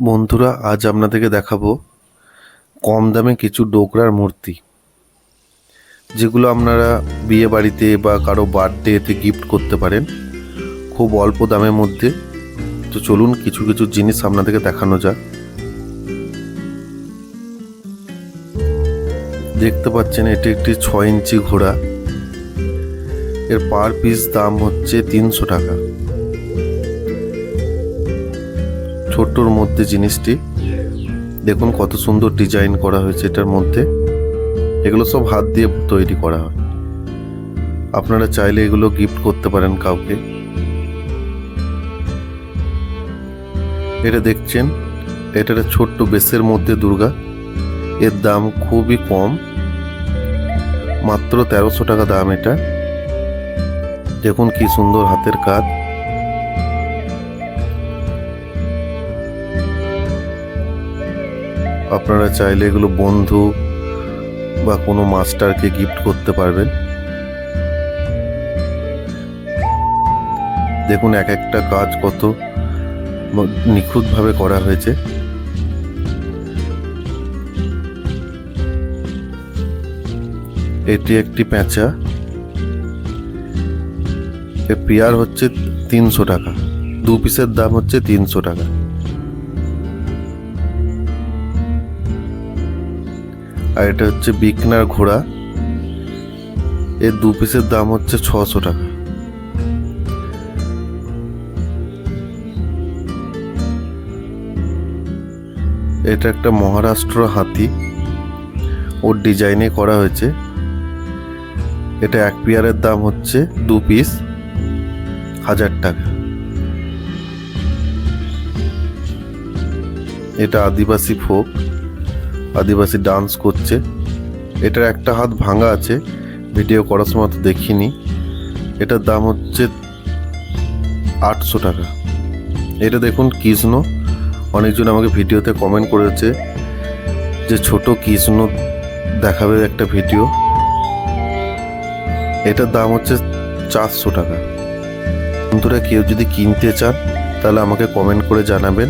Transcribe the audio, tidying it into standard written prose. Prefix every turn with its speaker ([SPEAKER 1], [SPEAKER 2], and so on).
[SPEAKER 1] বন্ধুরা, আজ আপনাদেরকে দেখাবো কম দামে কিছু ডোকরার মূর্তি, যেগুলো আপনারা বিয়ে বাড়িতে বা কারো বার্থডেতে গিফট করতে পারেন খুব অল্প দামের মধ্যে। তো চলুন কিছু কিছু জিনিস আপনাদেরকে দেখানো যাক। দেখতে পাচ্ছেন এটি একটি 6 ইঞ্চি ঘোড়া। এর পার পিস দাম হচ্ছে 300 টাকা। ছোট্টর মধ্যে জিনিসটি দেখুন কত সুন্দর ডিজাইন করা হয়েছে এটার মধ্যে। এগুলো সব হাত দিয়ে তৈরি করা হয়। আপনারা চাইলে এগুলো গিফট করতে পারেন কাউকে। এটা দেখছেন, এটা একটা ছোট্ট বেসের মধ্যে দুর্গা। এর দাম খুবই কম, মাত্র 1300 টাকা দাম এটা। দেখুন কি সুন্দর হাতের কাজ। আপনারা চাইলে এগুলো বন্ধু বা কোনো মাস্টারকে গিফট করতে পারবেন। দেখুন এক একটা কাজ কত নিখুঁতভাবে করা হয়েছে। এটি একটি প্যাঁচা। এর পেয়ার হচ্ছে 300 টাকা। 2 পিসের দাম হচ্ছে 300 টাকা। আর এটা হচ্ছে বিকনার ঘোড়া। এর 2 পিসের দাম হচ্ছে 600 টাকা। এটা একটা মহারাষ্ট্র হাতি, ওর ডিজাইনে করা হয়েছে। এটা এক পেয়ারের দাম হচ্ছে 2 পিস 1000 টাকা। এটা আদিবাসী ফোক, আদিবাসী ডান্স করছে। এটার একটা হাত ভাঙা আছে, ভিডিও করার সময় তো দেখিনি। এটার দাম হচ্ছে 800 টাকা। এটা দেখুন কৃষ্ণ। অনেকজন আমাকে ভিডিওতে কমেন্ট করেছে যে ছোট কৃষ্ণ দেখাবে একটা ভিডিও। এটার দাম হচ্ছে 400 টাকা। বন্ধুরা, কেউ যদি কিনতে চান তাহলে আমাকে কমেন্ট করে জানাবেন।